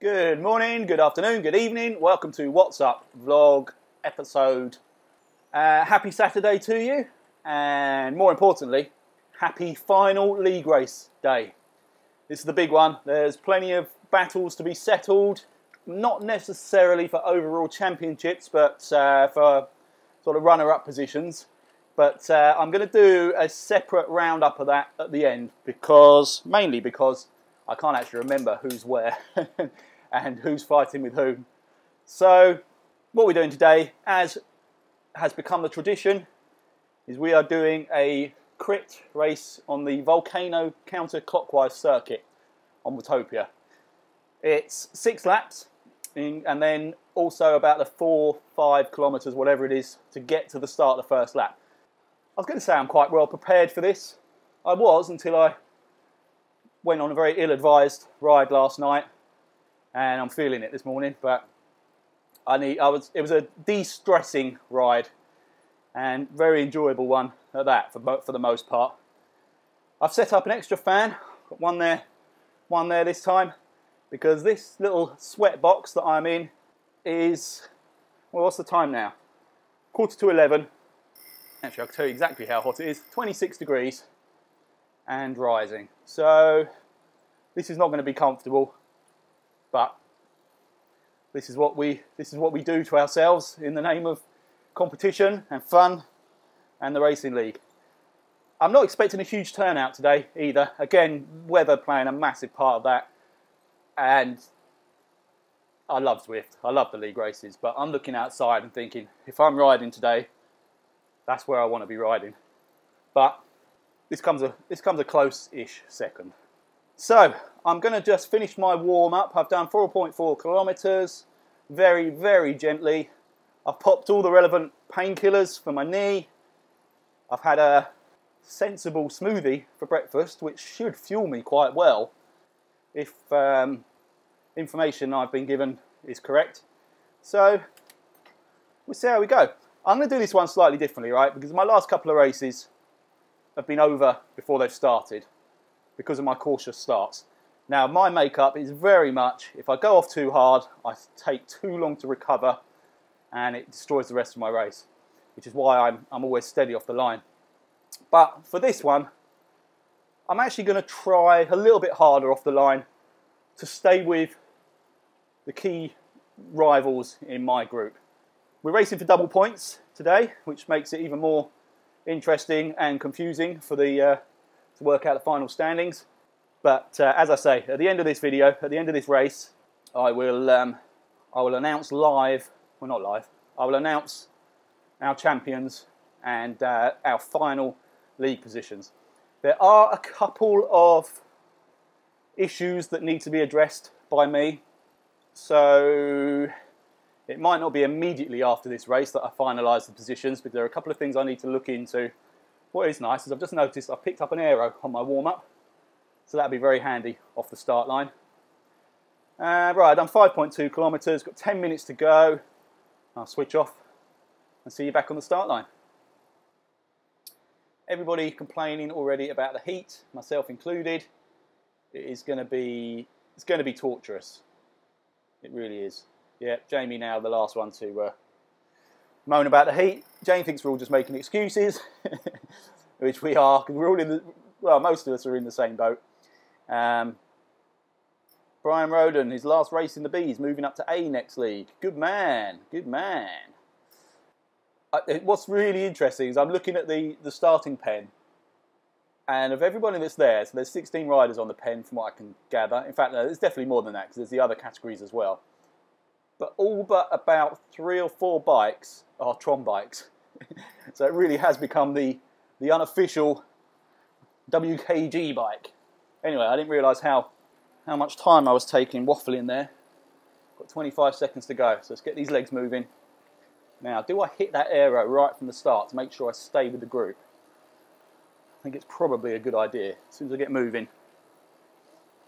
Good morning, good afternoon, good evening. Welcome to What's Up vlog episode. Happy Saturday to you, and more importantly, happy final league race day. This is the big one. There's plenty of battles to be settled, not necessarily for overall championships, but for sort of runner-up positions. But I'm going to do a separate roundup of that at the end, mainly because I can't actually remember who's where and who's fighting with whom. So what we're doing today, as has become the tradition, is we are doing a crit race on the Volcano counterclockwise circuit on Watopia. It's 6 laps, and then also about the 4-5 kilometres, whatever it is, to get to the start of the first lap. I was going to say I'm quite well prepared for this. I was until I went on a very ill-advised ride last night, and I'm feeling it this morning. But it was a de-stressing ride, and very enjoyable one at that for the most part. I've set up an extra fan, got one there this time, because this little sweat box that I'm in is, well, what's the time now? 11:15. Actually, I'll tell you exactly how hot it is. 26 degrees and rising. So this is not going to be comfortable, but this is what we do to ourselves in the name of competition and fun and the racing league. I'm not expecting a huge turnout today either. Again, weather playing a massive part of that. And I love Zwift. I love the league races, but I'm looking outside and thinking, if I'm riding today, that's where I want to be riding. But this comes a close-ish second. So I'm going to just finish my warm-up. I've done 4.4 kilometres, very, very gently. I've popped all the relevant painkillers for my knee. I've had a sensible smoothie for breakfast, which should fuel me quite well if information I've been given is correct. So we'll see how we go. I'm going to do this one slightly differently, right? Because my last couple of races have been over before they've started because of my cautious starts. Now, my makeup is very much, if I go off too hard, I take too long to recover and it destroys the rest of my race, which is why I'm always steady off the line. But for this one, I'm actually going to try a little bit harder off the line to stay with the key rivals in my group. We're racing for double points today, which makes it even more interesting and confusing for to work out the final standings. But as I say, at the end of this video, at the end of this race, I will announce live, well not live, I will announce our champions and our final league positions. There are a couple of issues that need to be addressed by me, so it might not be immediately after this race that I finalise the positions, because there are a couple of things I need to look into. What is nice is I've just noticed I've picked up an aero on my warm-up, so that'll be very handy off the start line. Right, I've done 5.2 kilometres, got 10 minutes to go. I'll switch off and see you back on the start line. Everybody complaining already about the heat, myself included. It's going to be torturous. It really is. Yeah, Jamie now the last one to moan about the heat. Jane thinks we're all just making excuses, which we are, because we're all in the, well, most of us are in the same boat. Brian Roden, his last race in the B's, moving up to A next league. Good man, good man. What's really interesting is I'm looking at the starting pen, and of everybody that's there, so there's 16 riders on the pen from what I can gather. In fact, there's definitely more than that, because there's the other categories as well. But all but about 3 or 4 bikes are Tron bikes. So it really has become the unofficial WKG bike. Anyway, I didn't realise how much time I was taking waffling there. Got 25 seconds to go, so let's get these legs moving. Now, do I hit that aero right from the start to make sure I stay with the group? I think it's probably a good idea. As soon as I get moving,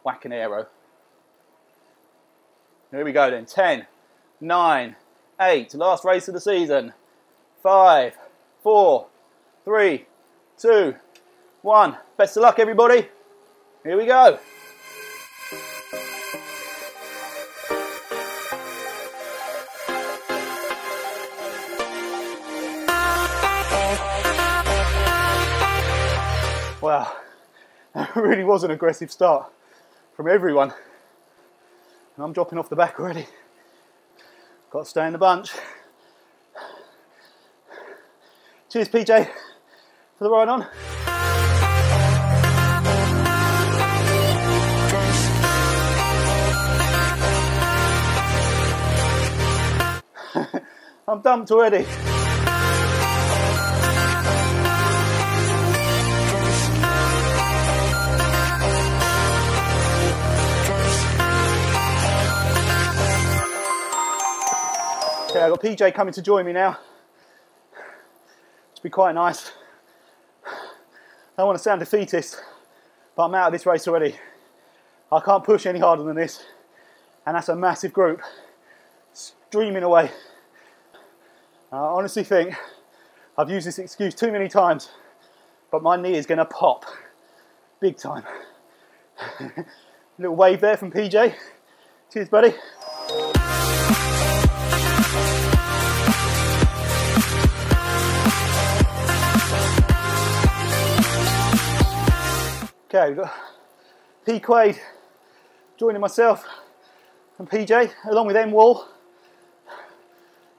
whack an aero. Here we go then. 10, 9, 8, last race of the season. 5, 4, 3, 2, 1. Best of luck, everybody. Here we go. really was an aggressive start from everyone. And I'm dropping off the back already. Got to stay in the bunch. Cheers, PJ, for the ride on. I'm dumped already. Okay, I've got PJ coming to join me now. It's be quite nice. I don't want to sound defeatist, but I'm out of this race already. I can't push any harder than this, and that's a massive group streaming away. I honestly think I've used this excuse too many times, but my knee is going to pop big time. Little wave there from PJ. Cheers, buddy. Okay, we've got P. Quaid joining myself and PJ along with M. Wall.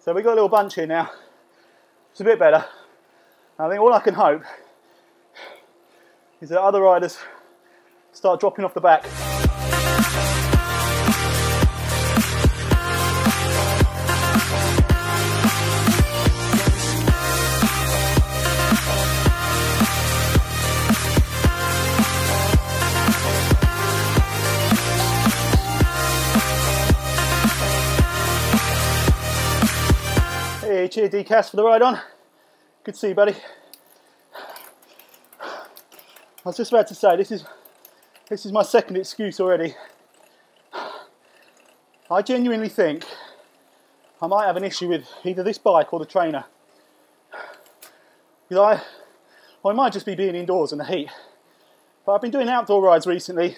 So we've got a little bunch here now. It's a bit better. I think all I can hope is that other riders start dropping off the back. Hey, cheers DCAS for the ride on. Good to see you, buddy. I was just about to say, this is my second excuse already. I genuinely think I might have an issue with either this bike or the trainer. Because I might just be being indoors in the heat. But I've been doing outdoor rides recently,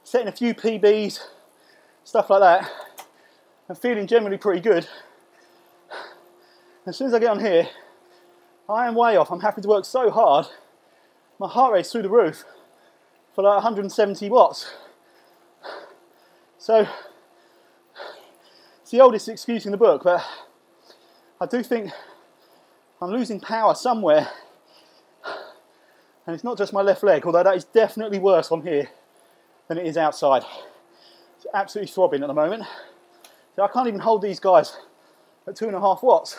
setting a few PBs, stuff like that, and feeling generally pretty good. As soon as I get on here, I am way off. I'm having to work so hard. My heart rate's through the roof for like 170 watts. So, it's the oldest excuse in the book, but I do think I'm losing power somewhere. And it's not just my left leg, although that is definitely worse on here than it is outside. It's absolutely throbbing at the moment. So I can't even hold these guys at 2.5 watts.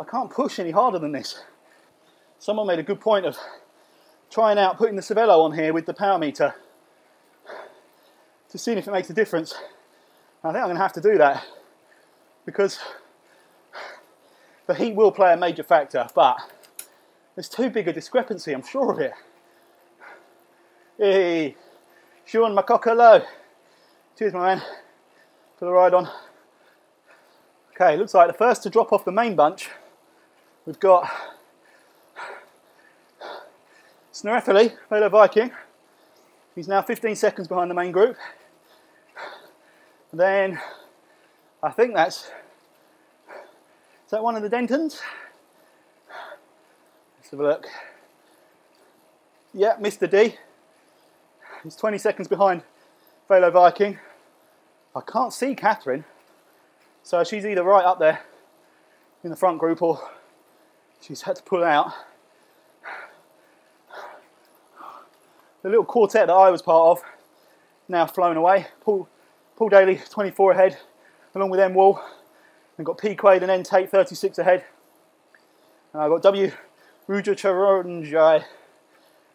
I can't push any harder than this. Someone made a good point of trying out putting the Cervelo on here with the power meter to see if it makes a difference. I think I'm going to have to do that because the heat will play a major factor, but there's too big a discrepancy, I'm sure of it. Hey, Sean Makokalo. Cheers, my man, for the ride on. Okay, looks like the first to drop off the main bunch, we've got Snorefeli, Velo Viking. He's now 15 seconds behind the main group. And then I think is that one of the Dentons? Let's have a look. Yeah, Mr. D. He's 20 seconds behind Velo Viking. I can't see Catherine, so she's either right up there in the front group or she's had to pull out. The little quartet that I was part of, now flown away. Paul Daly, 24 ahead, along with M. Wall. We've got P. Quaid and N. Tate, 36 ahead. And I've got W. Ruja Charonjai,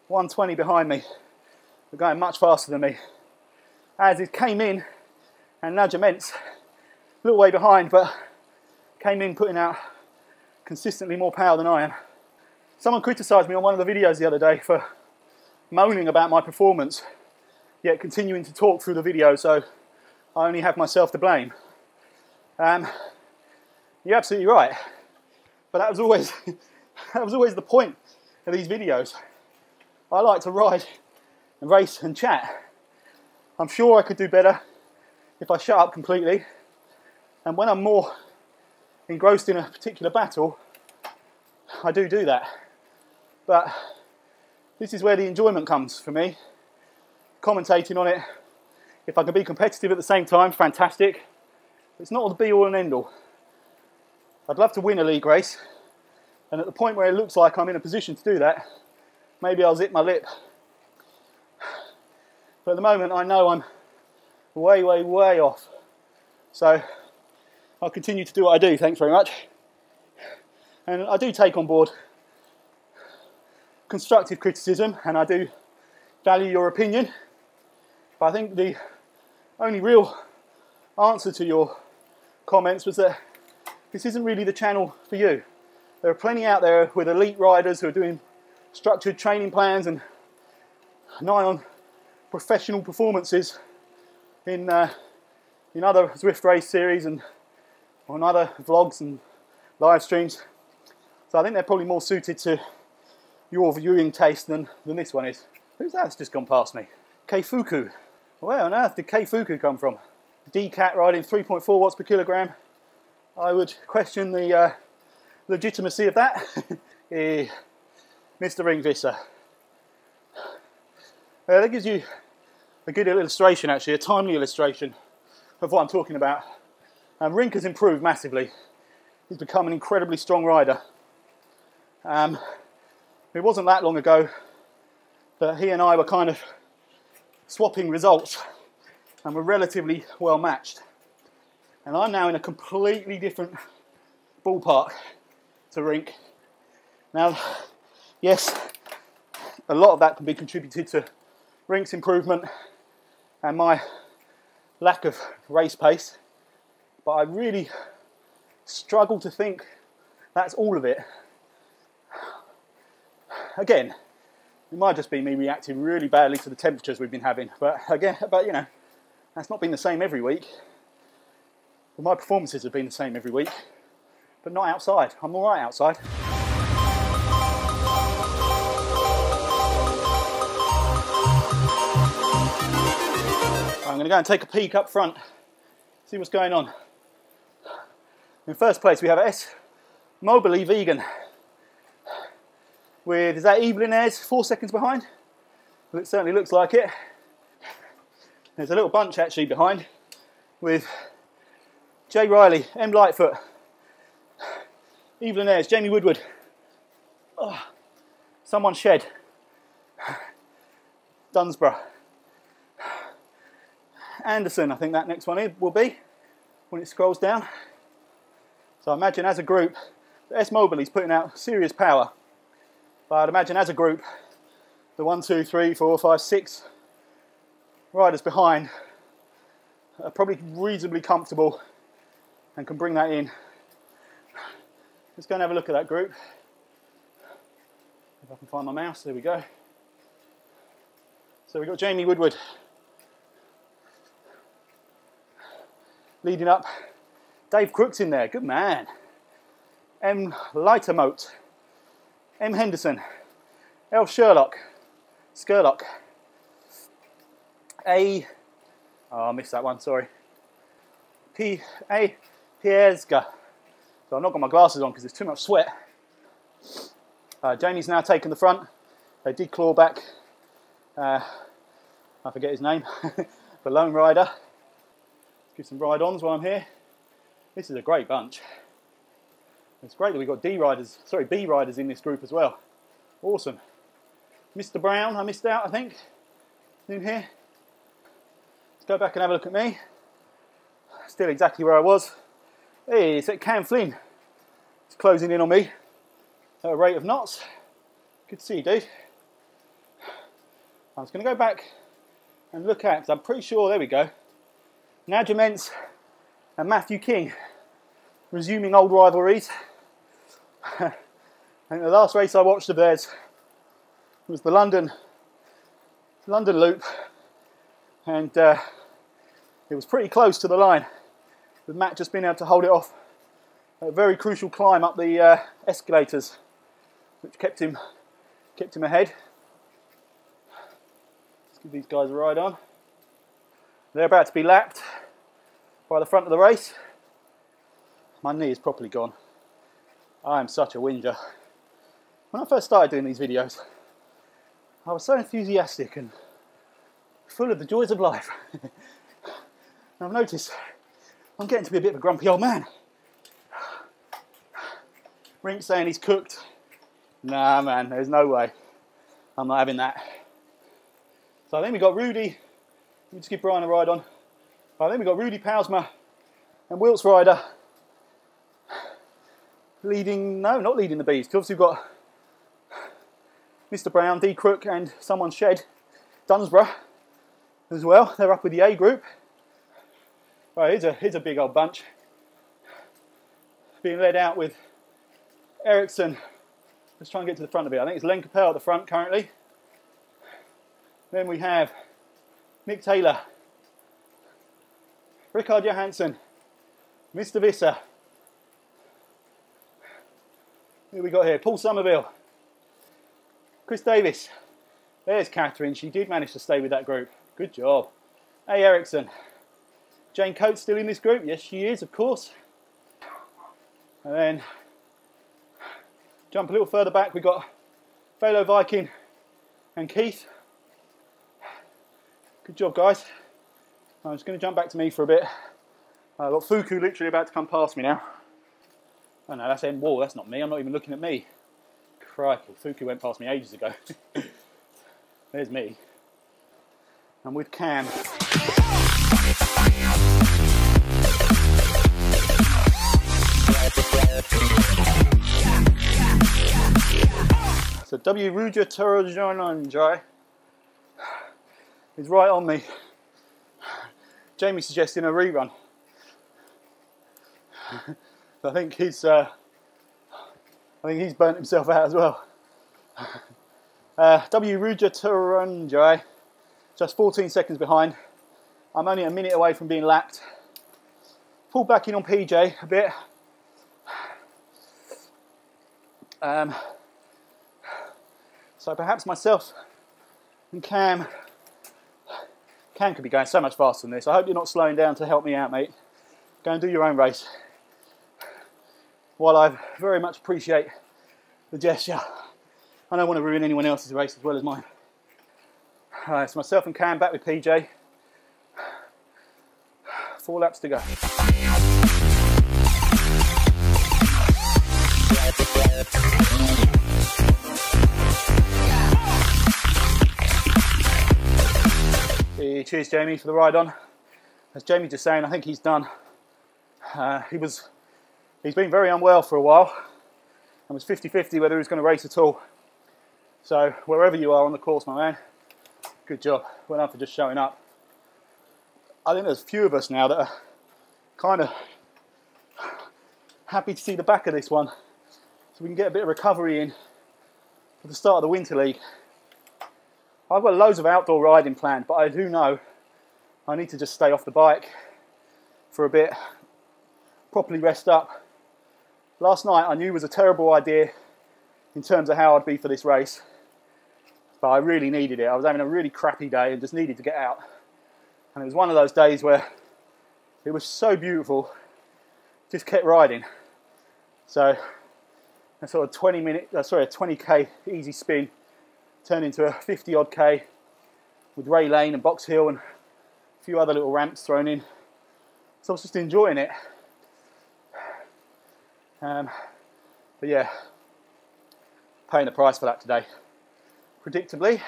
120 behind me. They're going much faster than me. As it came in, and Najaments, a little way behind, but came in putting out consistently more power than I am. Someone criticised me on one of the videos the other day for moaning about my performance, yet continuing to talk through the video, so I only have myself to blame. You're absolutely right, but that was always the point of these videos. I like to ride and race and chat. I'm sure I could do better if I shut up completely, and when I'm more engrossed in a particular battle, I do that. But this is where the enjoyment comes for me. Commentating on it. If I can be competitive at the same time, fantastic. It's not the be all and end all. I'd love to win a league race, and at the point where it looks like I'm in a position to do that, maybe I'll zip my lip. But at the moment I know I'm way, way, way off. So I'll continue to do what I do, thanks very much. And I do take on board constructive criticism, and I do value your opinion. But I think the only real answer to your comments was that this isn't really the channel for you. There are plenty out there with elite riders who are doing structured training plans and nigh on professional performances in other Zwift race series and on other vlogs and live streams. So I think they're probably more suited to your viewing taste than this one is. Who's that that's just gone past me? Keifuku. Where on earth did Keifuku come from? D-Cat riding 3.4 watts per kilogram. I would question the legitimacy of that. Mr. Ringvisser. That gives you a good illustration, actually, a timely illustration of what I'm talking about. Rink has improved massively. He's become an incredibly strong rider. It wasn't that long ago that he and I were kind of swapping results and were relatively well matched. And I'm now in a completely different ballpark to Rink. Now, yes, a lot of that can be contributed to Rink's improvement and my lack of race pace, but I really struggle to think that's all of it. Again, it might just be me reacting really badly to the temperatures we've been having, but you know, that's not been the same every week. Well, my performances have been the same every week, but not outside. I'm all right outside. I'm going to go and take a peek up front, see what's going on. In first place, we have S Mobily Vegan with, is that Evelyn Ayres 4 seconds behind? Well, it certainly looks like it. There's a little bunch actually behind with Jay Riley, M Lightfoot, Evelyn Ayres, Jamie Woodward, Someone Shed, Dunsborough, Anderson, I think that next one will be when it scrolls down. So I imagine as a group, S Mobily's putting out serious power. But I'd imagine as a group, the 1, 2, 3, 4, 5, 6 riders behind are probably reasonably comfortable and can bring that in. Let's go and have a look at that group. If I can find my mouse, there we go. So we've got Jamie Woodward leading up. Dave Crook's in there, good man. M Lightermote, M Henderson, L Sherlock, Skurlock, I missed that one, sorry. A Piezga. So I've not got my glasses on because there's too much sweat. Jamie's now taken the front. They did claw back, I forget his name, the Lone Rider. Let's give some ride-ons while I'm here. This is a great bunch. It's great that we've got B riders in this group as well. Awesome. Mr. Brown, I missed out, I think. In here. Let's go back and have a look at me. Still exactly where I was. Hey, it's at Cam Flynn. It's closing in on me at a rate of knots. Good to see you, dude. I was going to go back and look at, because I'm pretty sure, there we go, Nadja Mentz and Matthew King resuming old rivalries. I think the last race I watched of theirs was the London Loop, and it was pretty close to the line, with Matt just being able to hold it off at a very crucial climb up the escalators, which kept him ahead. Let's give these guys a ride on. They're about to be lapped by the front of the race. My knee is properly gone. I am such a whinger. When I first started doing these videos, I was so enthusiastic and full of the joys of life. And I've noticed I'm getting to be a bit of a grumpy old man. Rink's saying he's cooked. Nah, man, there's no way. I'm not having that. So then we got Rudy. Let me just give Brian a ride on. Then we got Rudy Pausma and Wilts Ryder leading, no, not leading the bees, because obviously we've got Mr. Brown, D. Crook, and someone Shed, Dunsborough as well. They're up with the A group. Right, here's a big old bunch. Being led out with Ericsson. Let's try and get to the front of it. I think it's Len Capel at the front currently. Then we have Nick Taylor, Rickard Johansson, Mr. Visser. Who we got here? Paul Somerville, Chris Davis. There's Catherine. She did manage to stay with that group. Good job. A. Ericsson. Jane Coates still in this group? Yes, she is, of course. And then jump a little further back. We've got Velo Viking and Keith. Good job, guys. I'm just going to jump back to me for a bit. I've got Fuku literally about to come past me now. Oh no, that's N Wall, that's not me. I'm not even looking at me. Crikey, Fuku went past me ages ago. There's me. I'm with Cam. So W. Ruja Tarajananjai is right on me. Jamie suggesting a rerun. I think he's burnt himself out as well. W. Ruja Tarajanjai, just 14 seconds behind. I'm only a minute away from being lapped. Pulled back in on PJ a bit. So perhaps myself and Cam could be going so much faster than this. I hope you're not slowing down to help me out, mate. Go and do your own race. While I very much appreciate the gesture, I don't want to ruin anyone else's race as well as mine. Alright, so myself and Cam back with PJ. 4 laps to go. Cheers, Jamie, for the ride on. As Jamie just saying, I think he's done. He's been very unwell for a while and was 50-50 whether he was going to race at all. So wherever you are on the course, my man, good job. Well done for just showing up. I think there's a few of us now that are kind of happy to see the back of this one, so we can get a bit of recovery in for the start of the Winter League. I've got loads of outdoor riding planned, but I do know I need to just stay off the bike for a bit, properly rest up. Last night I knew was a terrible idea in terms of how I'd be for this race, but I really needed it. I was having a really crappy day and just needed to get out. And it was one of those days where it was so beautiful, just kept riding. So a sort of 20k easy spin turned into a 50 odd K with Ray Lane and Box Hill and a few other little ramps thrown in. So I was just enjoying it. But yeah, paying the price for that today. Predictably.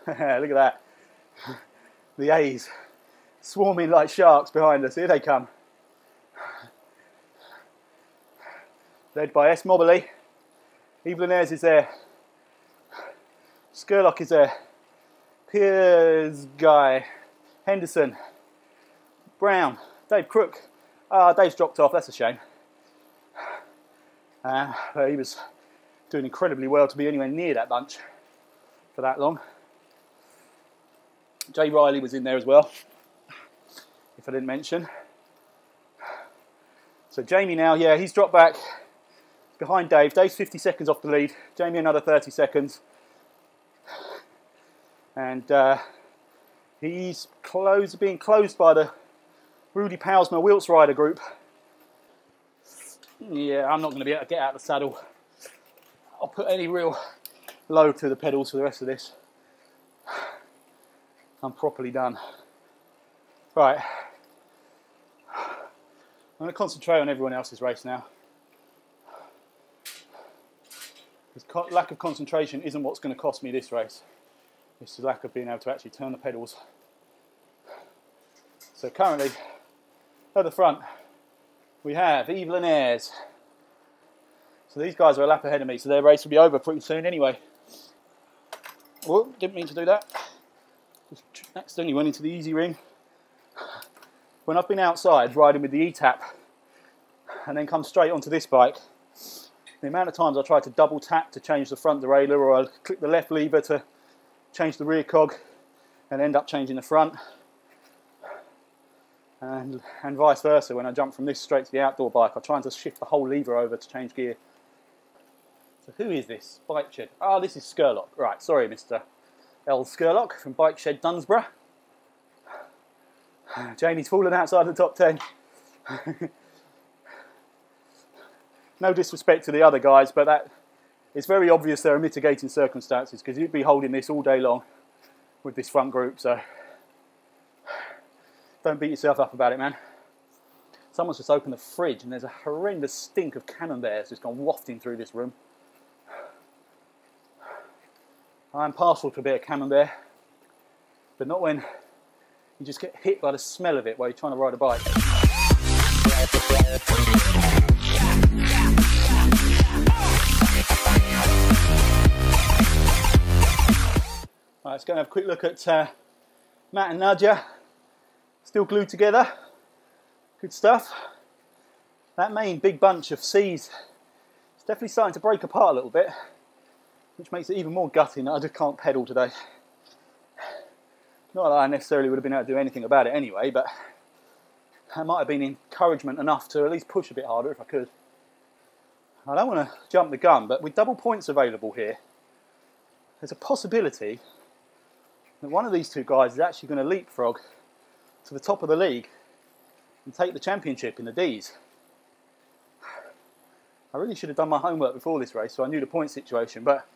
Look at that. The A's swarming like sharks behind us. Here they come. Led by S. Mobley. Yves Linares is there. Skurlock is there. Piers Guy. Henderson. Brown. Dave Crook. Dave's dropped off, that's a shame. He was doing incredibly well to be anywhere near that bunch for that long. Jay Riley was in there as well, if I didn't mention. So Jamie now, yeah, he's dropped back behind Dave. Dave's 50 seconds off the lead. Jamie another 30 seconds. And he's being closed by the Rudy Pausma Wilts Rider group. Yeah, I'm not going to be able to get out of the saddle. I'll put any real low to the pedals for the rest of this, I'm properly done. Right, I'm going to concentrate on everyone else's race now. Because lack of concentration isn't what's going to cost me this race. It's the lack of being able to actually turn the pedals. So currently, at the front, we have Evil and Ayres. So these guys are a lap ahead of me, so their race will be over pretty soon anyway. Oh, didn't mean to do that. Just accidentally went into the easy ring. When I've been outside riding with the E-Tap and then come straight onto this bike, the amount of times I try to double tap to change the front derailleur, or I'll click the left lever to change the rear cog and end up changing the front, and vice versa. When I jump from this straight to the outdoor bike, I'm trying to shift the whole lever over to change gear. So who is this? Bike Shed. Ah, this is Skurlock. Right, sorry, Mr. L. Skurlock from Bike Shed Dunsborough. Jamie's fallen outside the top 10. No disrespect to the other guys, but it's very obvious there are mitigating circumstances, because you'd be holding this all day long with this front group, so don't beat yourself up about it, man. Someone's just opened the fridge and there's a horrendous stink of camemberts just gone wafting through this room. I'm partial to a bit of camembert, but not when you just get hit by the smell of it while you're trying to ride a bike. Right, let's go and have a quick look at Matt and Nadia. Still glued together. Good stuff. That main big bunch of C's is definitely starting to break apart a little bit, which makes it even more gutting that I just can't pedal today. Not that I necessarily would have been able to do anything about it anyway, but that might have been encouragement enough to at least push a bit harder if I could. I don't want to jump the gun, but with double points available here, there's a possibility that one of these two guys is actually going to leapfrog to the top of the league and take the championship in the Ds. I really should have done my homework before this race, so I knew the point situation, but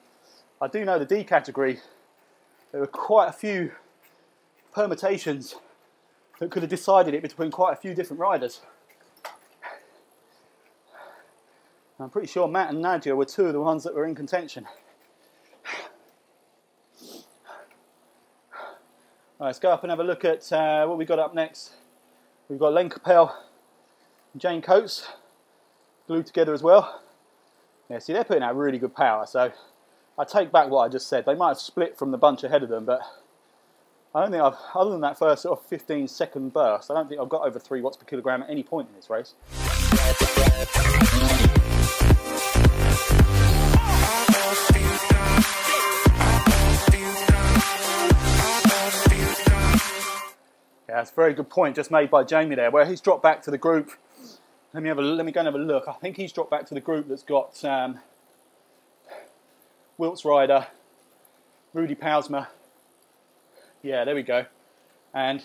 I do know the D category, there were quite a few permutations that could have decided it between quite a few different riders. I'm pretty sure Matt and Nadia were two of the ones that were in contention. Right, let's go up and have a look at what we got up next. We've got Len Capel and Jane Coates glued together as well. Yeah, see, they're putting out really good power, so I take back what I just said. They might have split from the bunch ahead of them, but I don't think other than that first sort of 15-second burst, I don't think I've got over 3 watts per kilogram at any point in this race. Yeah, that's a very good point just made by Jamie there, where he's dropped back to the group. Let me go and have a look. I think he's dropped back to the group that's got Wilts Rider, Rudy Pausma. Yeah, there we go. And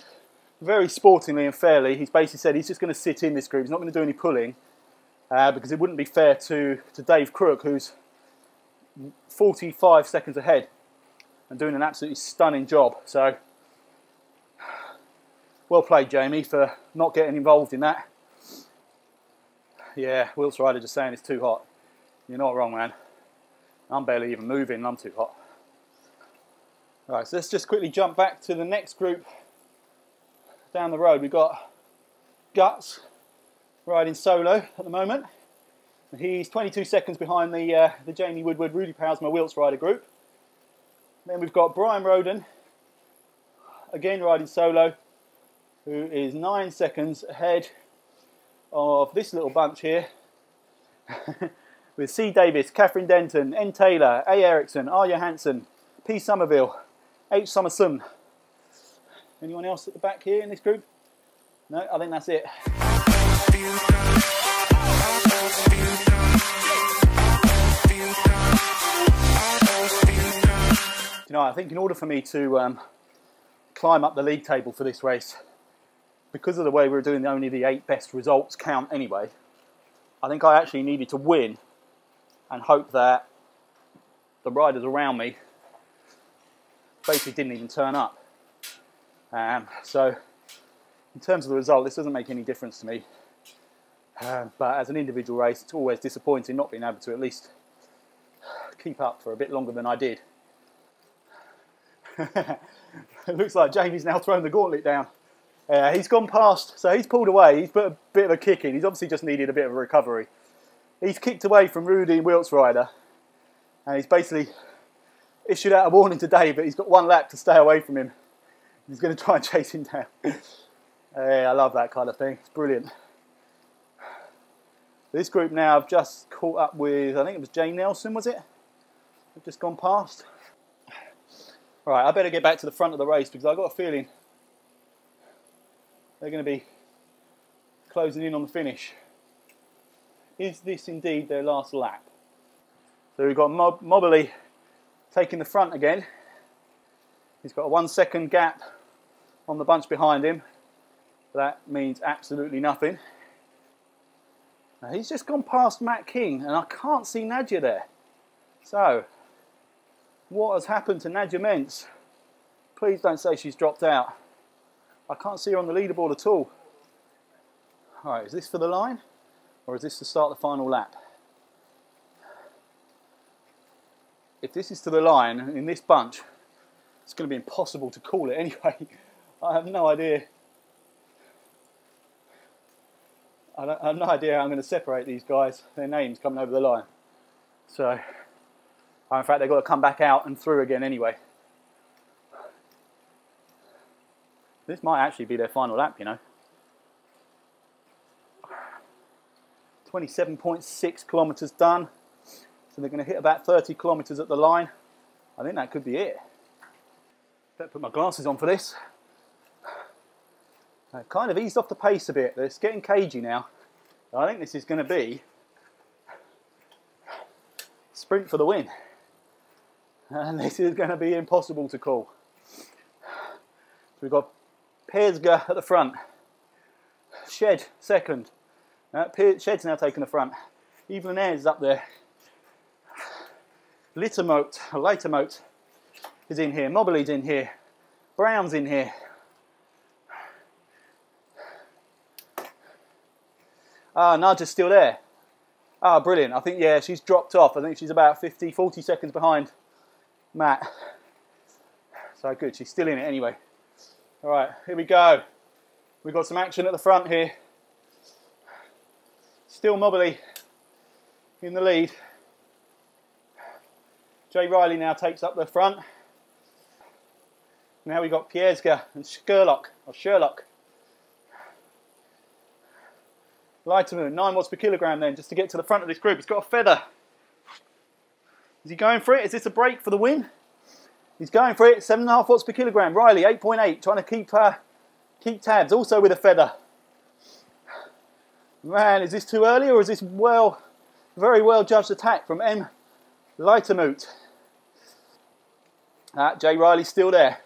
very sportingly and fairly, he's basically said he's just going to sit in this group. He's not going to do any pulling because it wouldn't be fair to Dave Crook, who's 45 seconds ahead and doing an absolutely stunning job. So, well played, Jamie, for not getting involved in that. Yeah, Wilts Rider just saying it's too hot. You're not wrong, man. I'm barely even moving and I'm too hot. Right, so let's just quickly jump back to the next group. Down the road we've got Guts riding solo at the moment. He's 22 seconds behind the Jamie Woodward, Rudy Pausma, Wilts Rider group. Then we've got Brian Roden, again riding solo, who is 9 seconds ahead of this little bunch here. With C. Davis, Catherine Denton, N. Taylor, A. Eriksson, R. Johansson, P. Somerville, H. Summerson. Anyone else at the back here in this group? No, I think that's it. You know, I think in order for me to climb up the league table for this race, because of the way we're doing only the 8 best results count anyway, I think I actually needed to win and hope that the riders around me basically didn't even turn up. So in terms of the result, this doesn't make any difference to me. But as an individual race, it's always disappointing not being able to at least keep up for a bit longer than I did. It looks like Jamie's now thrown the gauntlet down. He's gone past, so he's pulled away. He's put a bit of a kick in. He's obviously just needed a bit of a recovery. He's kicked away from Rudy Wilt's rider, and he's basically issued out a warning to Dave that he's got 1 lap to stay away from him. He's going to try and chase him down. I love that kind of thing. It's brilliant. This group now have just caught up with, I think it was Jay Nelson, was it? They've just gone past. Right, I better get back to the front of the race because I've got a feeling they're going to be closing in on the finish. Is this indeed their last lap? So we've got Mobley taking the front again. He's got a 1 second gap on the bunch behind him. That means absolutely nothing. Now he's just gone past Matt King and I can't see Nadia there. So, what has happened to Nadia Mentz? Please don't say she's dropped out. I can't see her on the leaderboard at all. Alright, is this for the line? Or is this to start the final lap? If this is to the line in this bunch, it's going to be impossible to call it anyway. I have no idea. I have no idea how I'm going to separate these guys, their names coming over the line. So, in fact, they've got to come back out and through again anyway. This might actually be their final lap, you know. 27.6 kilometres done. So they're going to hit about 30 kilometres at the line. I think that could be it. Better put my glasses on for this. I've kind of eased off the pace a bit. It's getting cagey now. I think this is going to be sprint for the win. And this is going to be impossible to call. So we've got Piersga at the front. Shed second. Shed's now taking the front. Evelyn up there. Litermote is in here. Mobley's in here. Brown's in here. Nadia's still there. Brilliant. I think, yeah, she's dropped off. I think she's about 40 seconds behind Matt. So good, she's still in it anyway. All right, here we go. We've got some action at the front here. Still Mobley in the lead. Jay Riley now takes up the front. Now we've got Piersga and Sherlock. Lightermoon, 9 watts per kilogram then, just to get to the front of this group. He's got a feather. Is he going for it? Is this a break for the win? He's going for it, 7.5 watts per kilogram. Riley, 8.8, trying to keep tabs, also with a feather. Man, is this too early or is this very well judged attack from M. Lightermoot? Jay Riley's still there.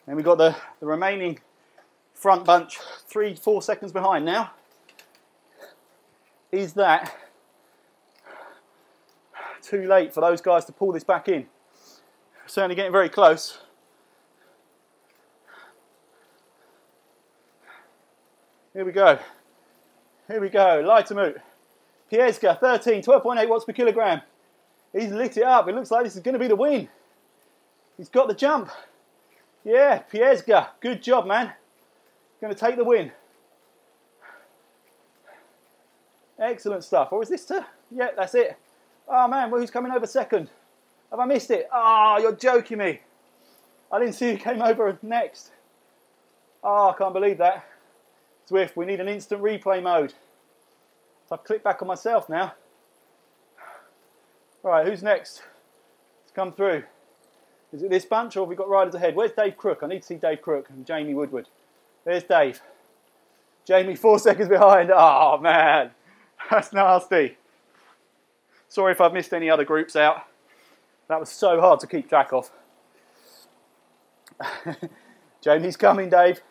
Then we've got the remaining front bunch, 3-4 seconds behind now. Is that too late for those guys to pull this back in? Certainly getting very close. Here we go. Lightermoot. Piersga, 12.8 watts per kilogram. He's lit it up. It looks like this is going to be the win. He's got the jump. Yeah, Piersga, good job, man. Going to take the win. Excellent stuff. Or is this to? Yeah, that's it. Oh man, well, who's coming over second? Have I missed it? Oh, you're joking me. I didn't see who came over next. Oh, I can't believe that. Zwift, we need an instant replay mode. So I've clicked back on myself now. Right, who's next to come through? Is it this bunch or have we got riders ahead? Where's Dave Crook? I need to see Dave Crook and Jamie Woodward. There's Dave. Jamie 4 seconds behind. Oh man, that's nasty. Sorry if I've missed any other groups out. That was so hard to keep track of. Jamie's coming, Dave.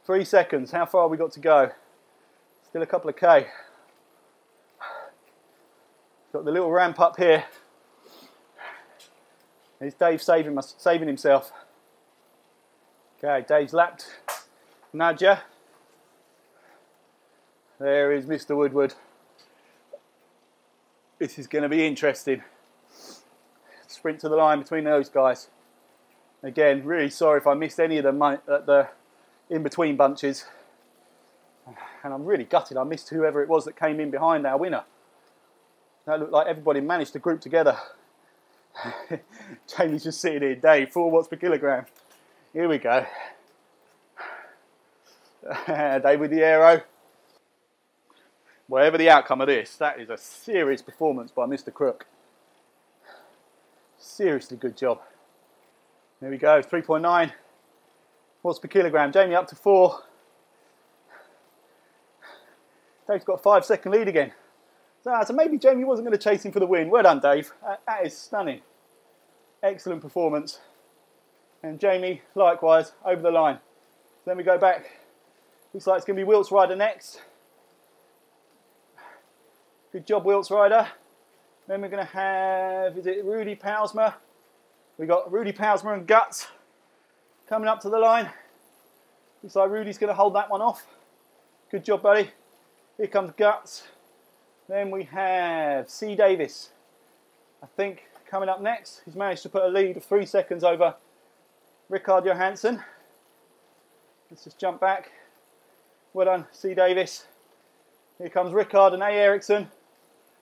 3 seconds. How far have we got to go? Still a couple of K. Got the little ramp up here. There's Dave saving himself. Okay, Dave's lapped Nadja. There is Mr. Woodward. This is going to be interesting. Sprint to the line between those guys. Again, really sorry if I missed any of the in-between bunches. And I'm really gutted I missed whoever it was that came in behind our winner. That looked like everybody managed to group together. Jamie's just sitting here, Dave, 4 watts per kilogram. Here we go. Dave with the aero. Whatever the outcome of this, that is a serious performance by Mr. Crook. Seriously good job. There we go, 3.9 watts per kilogram. Jamie up to 4. Dave's got a 5-second lead again. So maybe Jamie wasn't going to chase him for the win. Well done, Dave. That is stunning. Excellent performance. And Jamie, likewise, over the line. So then we go back. Looks like it's going to be Wilt's Rider next. Good job, Wilt's Rider. Then we're going to have, is it Rudy Pausmer? We've got Rudy Pausmer and Guts coming up to the line. Looks like Rudy's going to hold that one off. Good job, buddy. Here comes Guts. Then we have C. Davis, I think, coming up next. He's managed to put a lead of 3 seconds over Rickard Johansson. Let's just jump back. Well done, C. Davis. Here comes Rickard and A. Eriksson.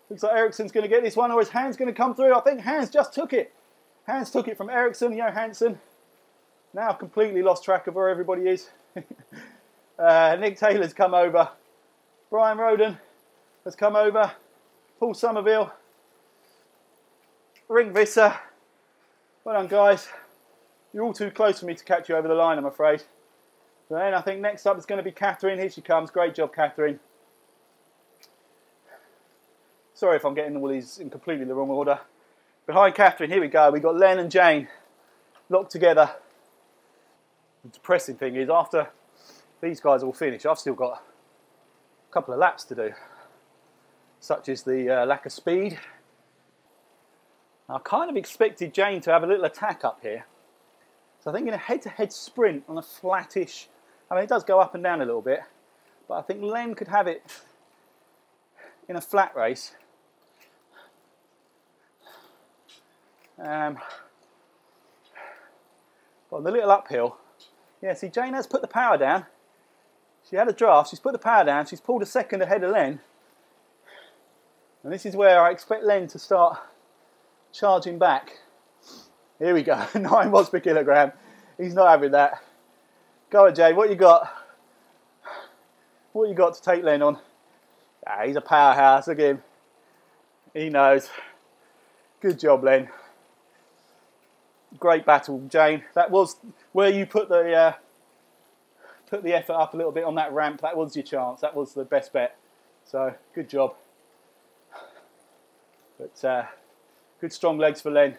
Looks like Eriksson's going to get this one, or is Hans going to come through? I think Hans just took it. Hans took it from Eriksson, Johansson. Now I've completely lost track of where everybody is. Nick Taylor's come over. Brian Roden has come over. Paul Somerville. Ring Visser. Well done, guys. You're all too close for me to catch you over the line, I'm afraid. So then I think next up is going to be Catherine. Here she comes. Great job, Catherine. Sorry if I'm getting all these in completely the wrong order. Behind Catherine, here we go. We've got Len and Jane locked together. The depressing thing is, after these guys all finish, I've still got a couple of laps to do, such as the lack of speed. I kind of expected Jane to have a little attack up here. So I think in a head-to-head sprint on a flattish, I mean it does go up and down a little bit, but I think Len could have it in a flat race. On the little uphill, yeah, see Jane has put the power down. She had a draft, she's put the power down, she's pulled a second ahead of Len. And this is where I expect Len to start charging back. Here we go, 9 watts per kilogram. He's not having that. Go on, Jane, what you got? What you got to take Len on? Ah, he's a powerhouse, look at him. He knows. Good job, Len. Great battle, Jane. That was where you put the effort up a little bit on that ramp. That was your chance. That was the best bet. So, good job. But good strong legs for Len.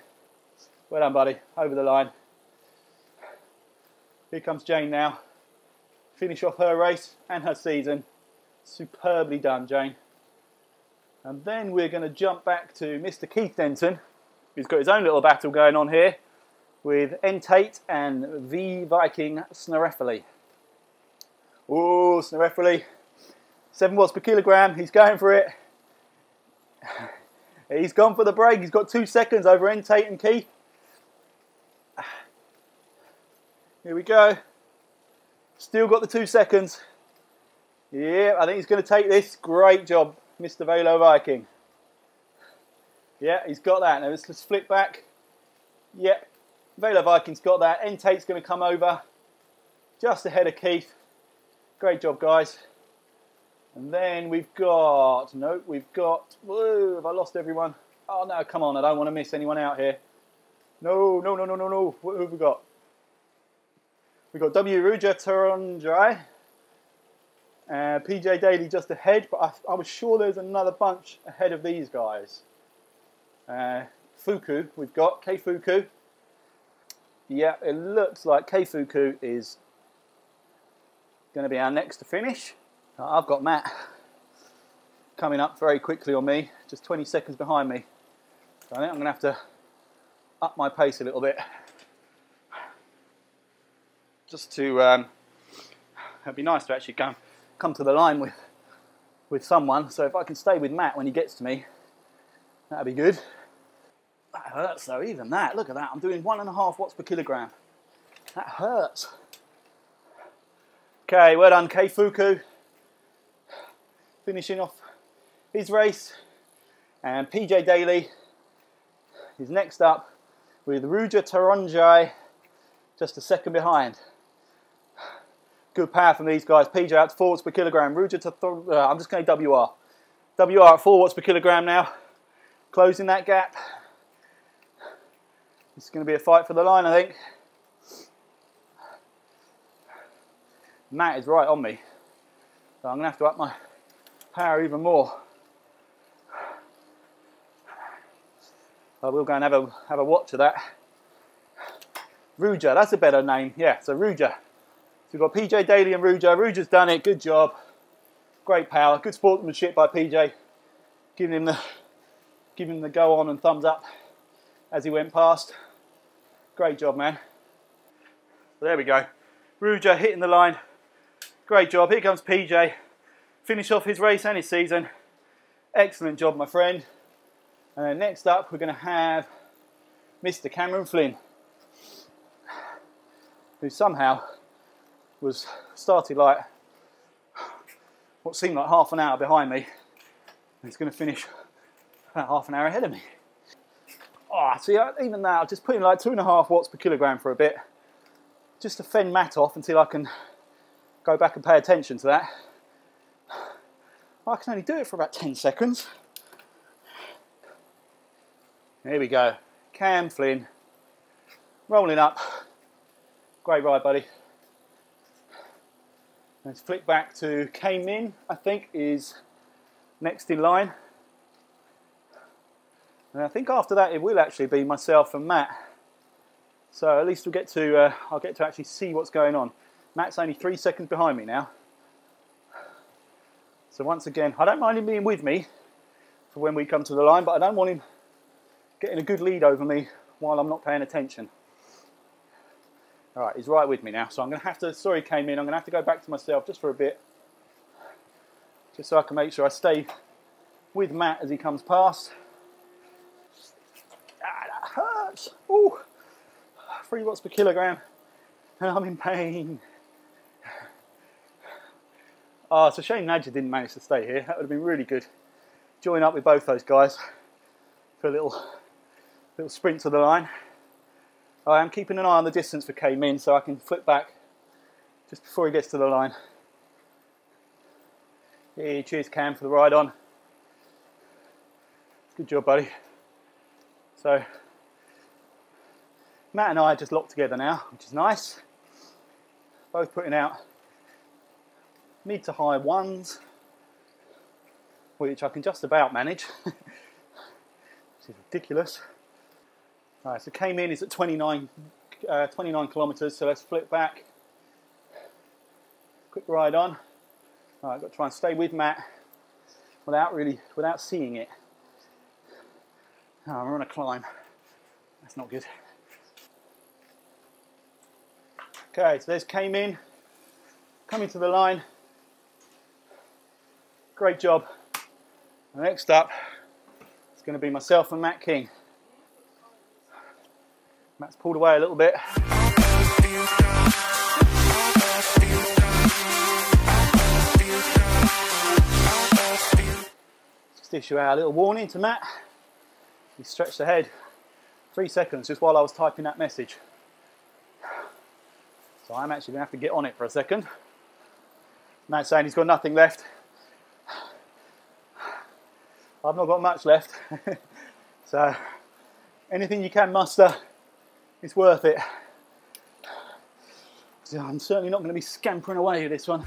Well done, buddy. Over the line. Here comes Jane now. Finish off her race and her season. Superbly done, Jane. And then we're going to jump back to Mr. Keith Denton, who's got his own little battle going on here with N. Tate and V. Viking Snarefeli. Oh, Snarefeli. 7 watts per kilogram. He's going for it. He's gone for the break. He's got 2 seconds over N. Tate and Keith. Here we go. Still got the 2 seconds. Yeah, I think he's going to take this. Great job, Mr. Velo Viking. Yeah, he's got that. Now let's just flip back. Yep, Velo Viking's got that. N. Tate's going to come over just ahead of Keith. Great job, guys. And then we've got, whoa, have I lost everyone? Oh no, come on, I don't want to miss anyone out here. No. What have we got? We've got W. Ruja Taranjai. PJ Daly just ahead, but I was sure there's another bunch ahead of these guys. Fuku, we've got K Fuku. Yeah, it looks like K Fuku is going to be our next to finish. I've got Matt. coming up very quickly on me, just 20 seconds behind me. So I think I'm going to have to up my pace a little bit. Just to, it'd be nice to actually come to the line with someone. So if I can stay with Matt when he gets to me, that'd be good. That hurts though, even that. Look at that. I'm doing 1.5 watts per kilogram. That hurts. Okay, well done, Keifuku. Finishing off his race. And PJ Daly is next up with Ruja Taronjai, just a second behind. Good power from these guys. PJ out to 4 watts per kilogram. Ruja I'm just going to WR. WR at 4 watts per kilogram now. Closing that gap. It's going to be a fight for the line, I think. Matt is right on me. So I'm going to have to up my power even more. I will go and have a watch of that. Ruja, that's a better name. Yeah, so Ruja. So we've got PJ Daly and Ruja. Ruja's done it. Good job. Great power. Good sportsmanship by PJ. Giving him the go on and thumbs up as he went past. Great job, man. So there we go. Ruja hitting the line. Great job. Here comes PJ. Finish off his race and his season. Excellent job, my friend. And then next up, we're going to have Mr. Cameron Flynn, who somehow started like what seemed like half an hour behind me. He's going to finish about half an hour ahead of me. Oh, see, even that, I'll just put in like 2.5 watts per kilogram for a bit, just to fend Matt off until I can go back and pay attention to that. I can only do it for about 10 seconds. Here we go. Cam Flynn, rolling up. Great ride, buddy. Let's flick back to K Min, I think, is next in line. And I think after that it will actually be myself and Matt. So at least I'll get to actually see what's going on. Matt's only 3 seconds behind me now. So once again, I don't mind him being with me for when we come to the line, but I don't want him getting a good lead over me while I'm not paying attention. All right, he's right with me now, so I'm going to have to, sorry Came In, I'm going to have to go back to myself just for a bit, just so I can make sure I stay with Matt as he comes past. Ah, that hurts. Ooh, 3 watts per kilogram, and I'm in pain. Oh, it's a shame Nadja didn't manage to stay here. That would have been really good. Join up with both those guys for a little sprint to the line. I am keeping an eye on the distance for K-Min so I can flip back just before he gets to the line. Yeah, cheers Cam for the ride on. Good job, buddy. So Matt and I are just locked together now, which is nice. Both putting out mid to high ones, which I can just about manage. Which is ridiculous. Alright, so came in is at 29 kilometres, so let's flip back. Quick ride on. Alright, I've got to try and stay with Matt without seeing it. Oh, we're on a climb. That's not good. Okay, so there's came in, coming to the line. Great job. Next up, it's going to be myself and Matt King. Matt's pulled away a little bit. Just issue out a little warning to Matt. He stretched ahead 3 seconds just while I was typing that message. So I'm actually going to have to get on it for a second. Matt's saying he's got nothing left. I've not got much left. So anything you can muster, it's worth it. So I'm certainly not going to be scampering away with this one.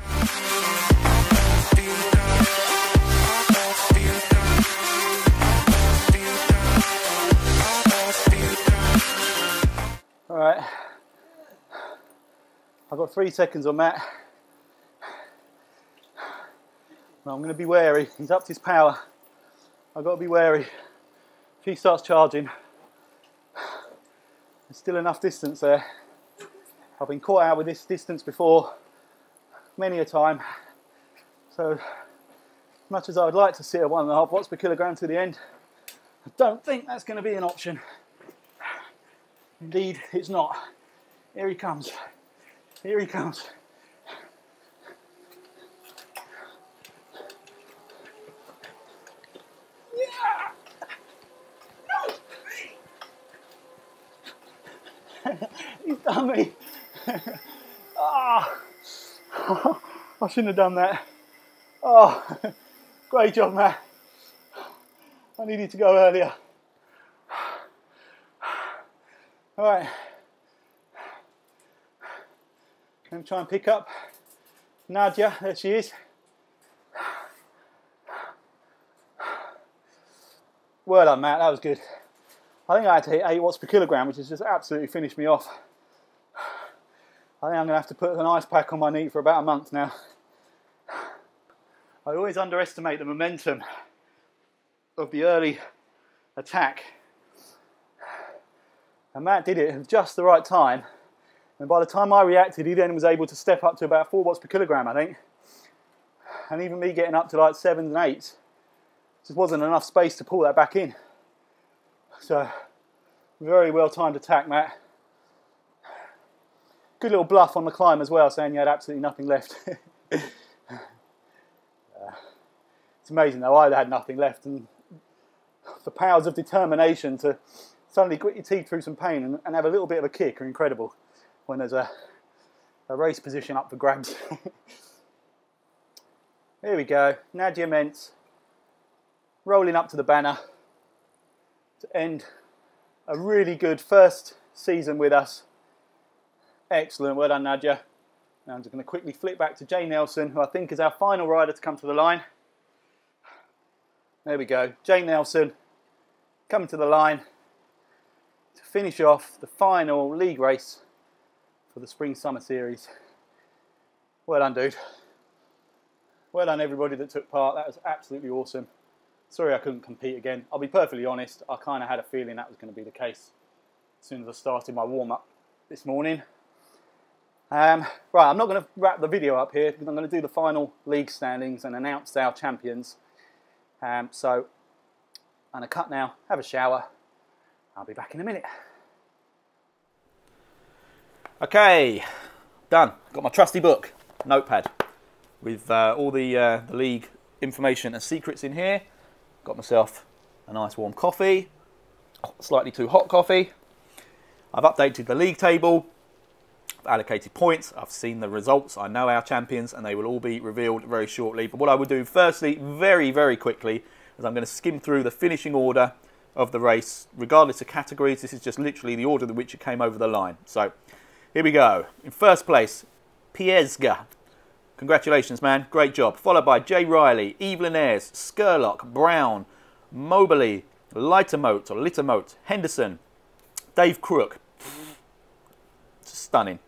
All right, I've got 3 seconds on Matt. Well, I'm going to be wary. He's upped his power. I've got to be wary. If he starts charging, there's still enough distance there. I've been caught out with this distance before, many a time. So, as much as I would like to sit at 1.5 watts per kilogram to the end, I don't think that's going to be an option. Indeed, it's not. Here he comes. Here he comes. He's done me. Oh, I shouldn't have done that. Oh, great job, Matt. I needed to go earlier. All right. I'm trying to pick up Nadia. There she is. Well done, Matt. That was good. I think I had to hit 8 watts per kilogram, which has just absolutely finished me off. I think I'm going to have to put an ice pack on my knee for about a month now. I always underestimate the momentum of the early attack. And Matt did it at just the right time. And by the time I reacted, he then was able to step up to about 4 watts per kilogram, I think. And even me getting up to like 7s and 8s, just wasn't enough space to pull that back in. So, very well timed attack, Matt. Good little bluff on the climb as well, saying you had absolutely nothing left. It's amazing though, I had nothing left, and the powers of determination to suddenly grit your teeth through some pain and have a little bit of a kick are incredible when there's a race position up for grabs. Here we go, Nadia Mentz rolling up to the banner to end a really good first season with us. Excellent, well done, Nadia. Now I'm just going to quickly flip back to Jay Nelson, who I think is our final rider to come to the line. There we go, Jay Nelson coming to the line to finish off the final league race for the Spring-Summer Series. Well done, dude. Well done, everybody that took part. That was absolutely awesome. Sorry I couldn't compete again. I'll be perfectly honest, I kind of had a feeling that was going to be the case as soon as I started my warm-up this morning. Right, I'm not going to wrap the video up here because I'm going to do the final league standings and announce our champions. So, I'm going to cut now, have a shower. I'll be back in a minute. Okay, done. Got my trusty book, notepad, with all the league information and secrets in here. Got myself a nice warm coffee, slightly too hot coffee. I've updated the league table, I've allocated points, I've seen the results, I know our champions, and they will all be revealed very shortly. But what I will do firstly, very, very quickly, is I'm going to skim through the finishing order of the race, regardless of categories. This is just literally the order in which it came over the line. So, here we go. In first place, Piesga. Congratulations, man. Great job. Followed by Jay Riley, Evelyn Ayres, Skurlock, Brown, Mobley, Lightermote, or Littermote, Henderson, Dave Crook. Stunning.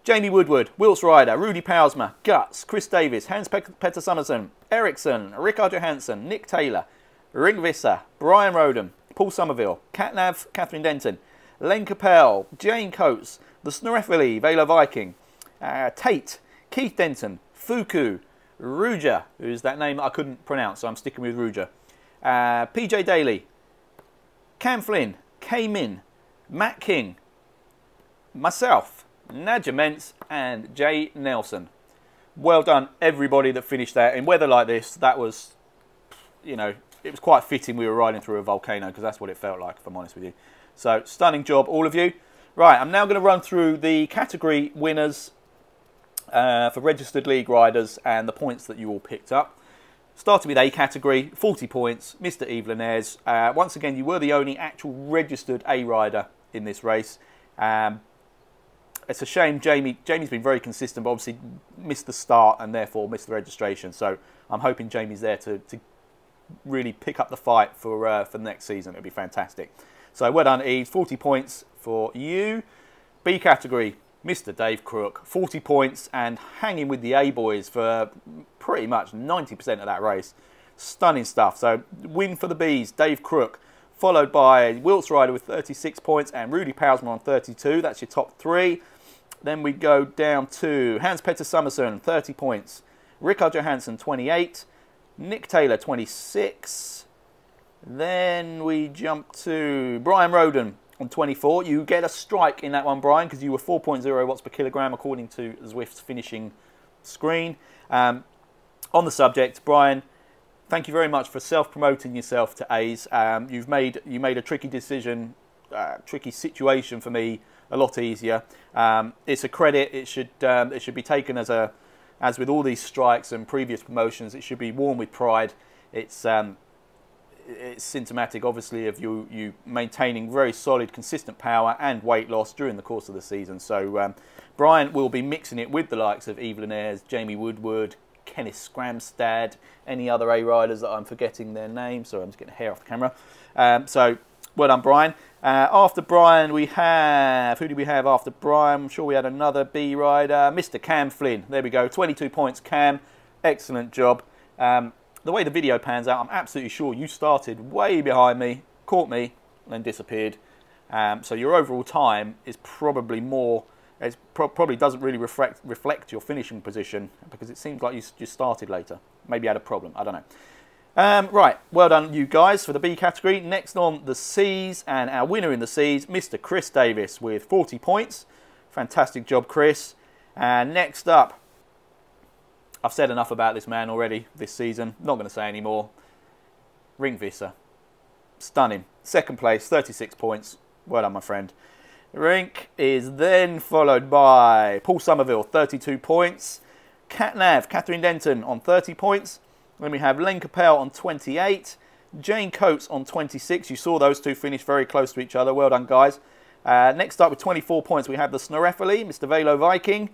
Jamie Woodward, Wilts Ryder, Rudy Powersma, Guts, Chris Davis, Hans Petter Summerson, Ericsson, Rickard Johansson, Nick Taylor, Ring Visser, Brian Roden, Paul Somerville, Catnav, Catherine Denton, Len Capel, Jane Coates, The Snorefili, Vela Viking, Tate, Keith Denton, Fuku, Ruja, who's that name I couldn't pronounce, so I'm sticking with Ruja, PJ Daly, Cam Flynn, K Min, Matt King, myself, Nadia Mentz, and Jay Nelson. Well done, everybody that finished that. In weather like this, that was, you know, it was quite fitting we were riding through a volcano, because that's what it felt like, if I'm honest with you. So, stunning job, all of you. Right, I'm now going to run through the category winners for registered league riders and the points that you all picked up. Starting with A category, 40 points, Mr. Evelyn Ayres. Once again, you were the only actual registered A rider in this race. It's a shame Jamie's been very consistent, but obviously missed the start and therefore missed the registration. So I'm hoping Jamie's there to really pick up the fight for the next season. It'll be fantastic. So well done, Eve. 40 points for you. B category, Mr. Dave Crook, 40 points and hanging with the A boys for pretty much 90% of that race. Stunning stuff. So win for the Bs, Dave Crook, followed by Wilts Rider with 36 points and Rudy Pousman on 32. That's your top three. Then we go down to Hans-Petter Summerson, 30 points. Rickard Johansson, 28. Nick Taylor, 26. Then we jump to Brian Roden on 24. You get a strike in that one, Brian, because you were 4.0 watts per kilogram according to Zwift's finishing screen. On the subject, Brian, thank you very much for self-promoting yourself to A's. You made a tricky decision, tricky situation for me a lot easier. It's a credit. It should be taken as with all these strikes and previous promotions. It should be worn with pride. It's symptomatic, obviously, of you maintaining very solid, consistent power and weight loss during the course of the season. So Brian will be mixing it with the likes of Evelyn Ayres, Jamie Woodward, Kenneth Scramstad, any other A riders that I'm forgetting their names. Sorry, I'm just getting hair off the camera. So well done, Brian. After Brian, we have, who do we have after Brian? I'm sure we had another B rider, Mr. Cam Flynn. There we go, 22 points, Cam. Excellent job. The way the video pans out, I'm absolutely sure you started way behind me, caught me, and then disappeared. So your overall time is probably more, it probably doesn't really reflect your finishing position, because it seems like you just started later. Maybe you had a problem, I don't know. Right, well done you guys for the B category. Next on the C's, and our winner in the C's, Mr. Chris Davis with 40 points. Fantastic job, Chris. And next up, I've said enough about this man already this season. Not going to say any more. Ring Visser. Stunning. Second place, 36 points. Well done, my friend. Rink is then followed by Paul Somerville, 32 points. Catherine Denton on 30 points. Then we have Len Capel on 28. Jane Coates on 26. You saw those two finish very close to each other. Well done, guys. Next up with 24 points, we have the Snorefeli, Mr. Velo Viking.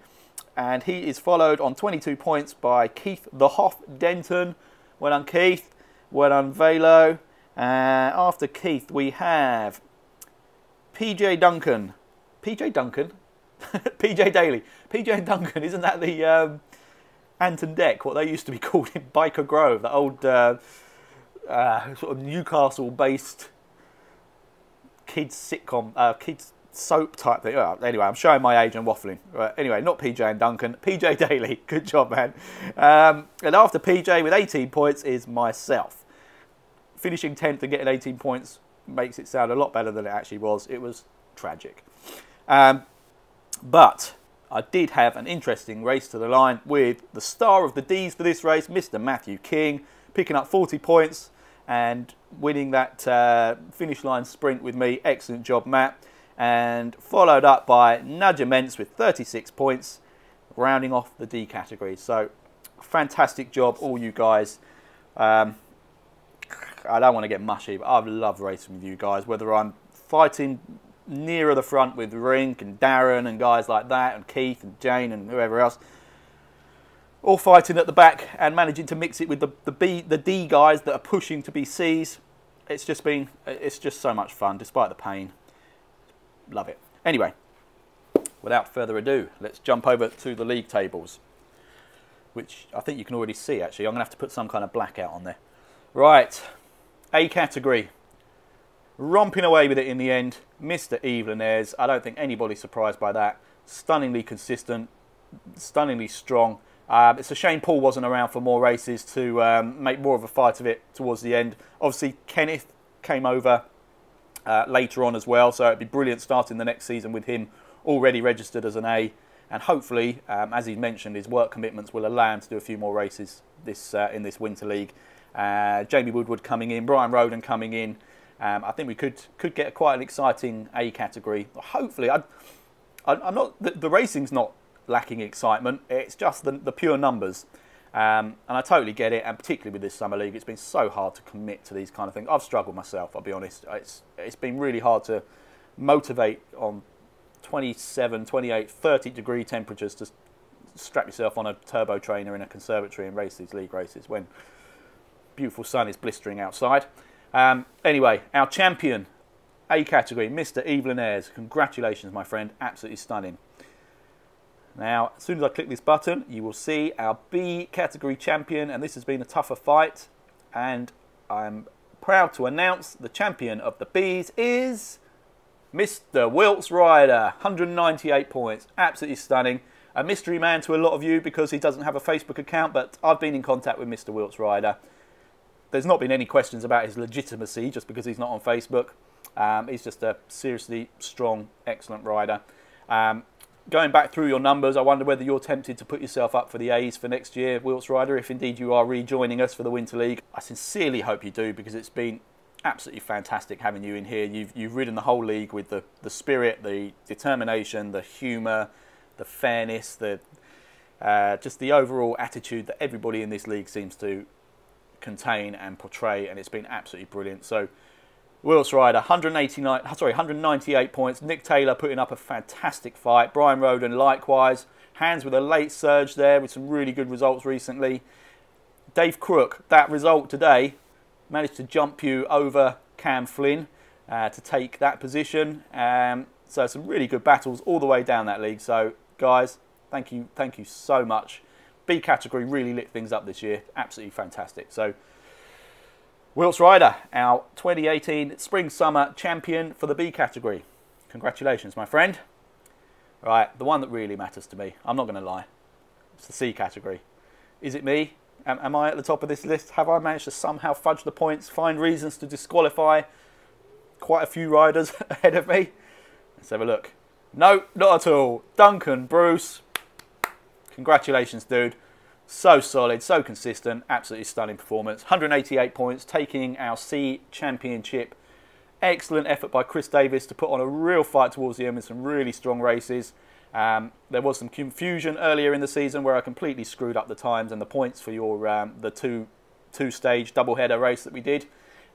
And he is followed on 22 points by Keith the Hoff Denton. Well done, Keith. Well done, Velo. After Keith, we have PJ Duncan. PJ Duncan? PJ Daly. PJ Duncan, isn't that the Anton Deck, what they used to be called in Biker Grove, that old sort of Newcastle-based kids sitcom, kids soap type thing. Oh, anyway, I'm showing my age and waffling. Right, anyway, not PJ and Duncan, PJ Daly. Good job, man. And after PJ with 18 points is myself. Finishing 10th and getting 18 points makes it sound a lot better than it actually was. It was tragic. But I did have an interesting race to the line with the star of the D's for this race, Mr. Matthew King, picking up 40 points and winning that finish line sprint with me. Excellent job, Matt. And followed up by Nadja Mentz with 36 points, rounding off the D category. So, fantastic job, all you guys. I don't want to get mushy, but I've loved racing with you guys, whether I'm fighting nearer the front with Rink and Darren and guys like that, and Keith and Jane and whoever else, or fighting at the back and managing to mix it with the D guys that are pushing to be C's. It's just so much fun, despite the pain. Love it. Anyway, without further ado, let's jump over to the league tables, which I think you can already see, actually. I'm going to have to put some kind of blackout on there. Right, A category. Romping away with it in the end, Mr. Evelyn Ayres. I don't think anybody's surprised by that. Stunningly consistent, stunningly strong. It's a shame Paul wasn't around for more races to make more of a fight of it towards the end. Obviously, Kenneth came over later on as well, so it'd be brilliant starting the next season with him already registered as an A, and hopefully, as he mentioned, his work commitments will allow him to do a few more races in this Winter League. Jamie Woodward coming in, Brian Roden coming in. I think we could get quite an exciting A category. Hopefully, I'm not. The racing's not lacking excitement. It's just the pure numbers. And I totally get it, and particularly with this summer league, it's been so hard to commit to these kind of things. I've struggled myself, I'll be honest. It's been really hard to motivate on 27, 28, 30 degree temperatures to strap yourself on a turbo trainer in a conservatory and race these league races when beautiful sun is blistering outside. Anyway, our champion, A category, Mr. Evelyn Ayres. Congratulations, my friend. Absolutely stunning. Now, as soon as I click this button, you will see our B category champion, and this has been a tougher fight, and I'm proud to announce the champion of the Bs is Mr. Wilts Rider, 198 points, absolutely stunning. A mystery man to a lot of you because he doesn't have a Facebook account, but I've been in contact with Mr. Wilts Rider. There's not been any questions about his legitimacy just because he's not on Facebook. He's just a seriously strong, excellent rider. Going back through your numbers, I wonder whether you're tempted to put yourself up for the A's for next year, Wilts Rider, if indeed you are rejoining us for the Winter League. I sincerely hope you do, because it's been absolutely fantastic having you in here. You've ridden the whole league with the spirit, the determination, the humour, the fairness, just the overall attitude that everybody in this league seems to contain and portray, and it's been absolutely brilliant. So Wilts Rider, 198 points. Nick Taylor putting up a fantastic fight. Brian Roden likewise. Hands with a late surge there with some really good results recently. Dave Crook, that result today, managed to jump you over Cam Flynn to take that position. So some really good battles all the way down that league. So guys, thank you so much. B category really lit things up this year. Absolutely fantastic. So Wilts Rider, our 2018 Spring-Summer champion for the B category. Congratulations, my friend. Right, the one that really matters to me, I'm not going to lie, it's the C category. Is it me? Am I at the top of this list? Have I managed to somehow fudge the points, find reasons to disqualify quite a few riders ahead of me? Let's have a look. No, not at all. Duncan Bruce, congratulations, dude. So solid, so consistent, absolutely stunning performance. 188 points, taking our C Championship. Excellent effort by Chris Davis to put on a real fight towards the end with some really strong races. There was some confusion earlier in the season where I completely screwed up the times and the points for your the two-stage double-header race that we did.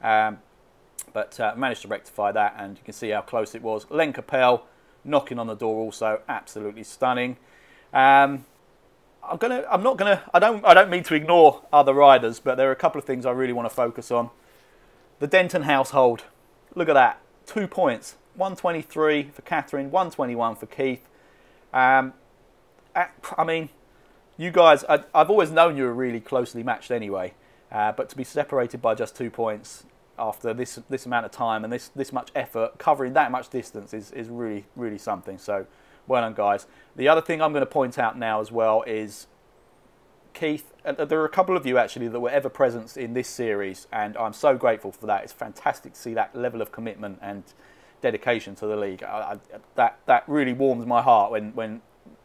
But managed to rectify that, and you can see how close it was. Len Capel knocking on the door also, absolutely stunning. I don't mean to ignore other riders, but there are a couple of things I really want to focus on. The Denton household. Look at that. 2 points. 123 for Catherine, 121 for Keith. I mean, you guys, I've always known you were really closely matched anyway, but to be separated by just 2 points after this amount of time and this much effort, covering that much distance is really, really something. So well done, guys. The other thing I'm going to point out now as well is Keith, there are a couple of you actually that were ever present in this series, and I'm so grateful for that. It's fantastic to see that level of commitment and dedication to the league. That really warms my heart when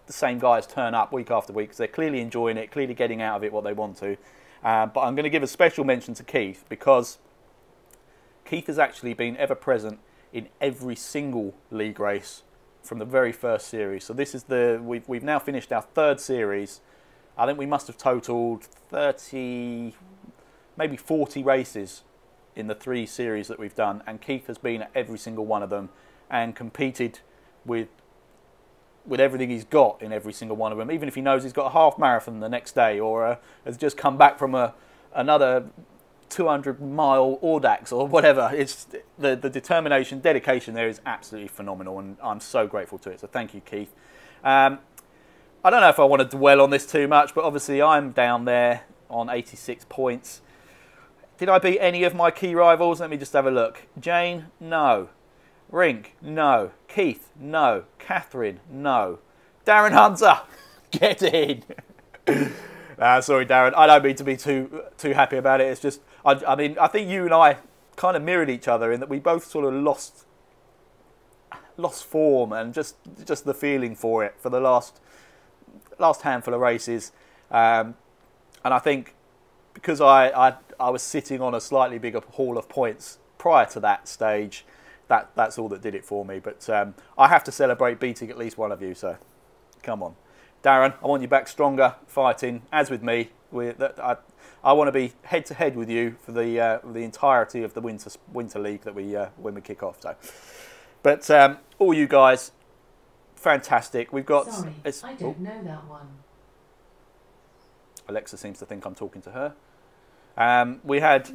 the same guys turn up week after week, because they're clearly enjoying it, clearly getting out of it what they want to. But I'm going to give a special mention to Keith, because Keith has actually been ever present in every single league race from the very first series. So this is we've now finished our third series. I think we must have totaled 30, maybe 40 races in the 3 series that we've done, and Keith has been at every single one of them and competed with everything he's got in every single one of them, even if he knows he's got a half marathon the next day, or has just come back from another 200-mile Audax or whatever. It's the determination, dedication there is absolutely phenomenal, and I'm so grateful to it. So thank you, Keith. I don't know if I want to dwell on this too much, but obviously I'm down there on 86 points. Did I beat any of my key rivals? Let me just have a look. Jane, no. Rink, no. Keith, no. Catherine, no. Darren Hunter, get in. Sorry, Darren. I don't mean to be too happy about it. It's just, I mean, I think you and I kind of mirrored each other in that we both sort of lost form and just the feeling for it for the last handful of races. And I think because I was sitting on a slightly bigger haul of points prior to that stage, that's all that did it for me. But I have to celebrate beating at least one of you, so come on. Darren, I want you back stronger, fighting, as with me. I want to be head-to-head with you for the entirety of the Winter League that when we kick off. So, but all you guys, fantastic. We've got... Sorry, I don't know that one. Alexa seems to think I'm talking to her. We had...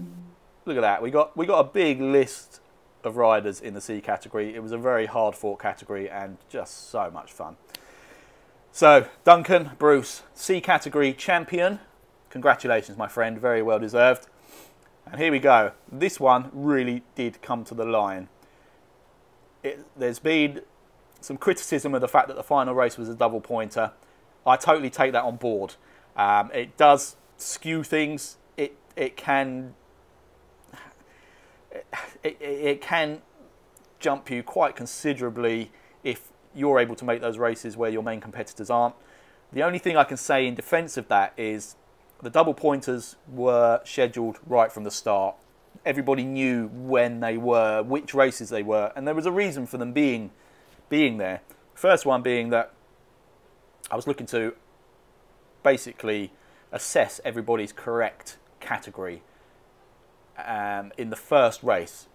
Look at that. We got a big list of riders in the C category. It was a very hard-fought category and just so much fun. So, Duncan, Bruce, C category champion. Congratulations, my friend, very well deserved. And here we go. This one really did come to the line. There's been some criticism of the fact that the final race was a double pointer. I totally take that on board. It does skew things. It can jump you quite considerably if you're able to make those races where your main competitors aren't. The only thing I can say in defence of that is the double pointers were scheduled right from the start. Everybody knew when they were, which races they were, and there was a reason for them being there. First one being that I was looking to basically assess everybody's correct category in the first race.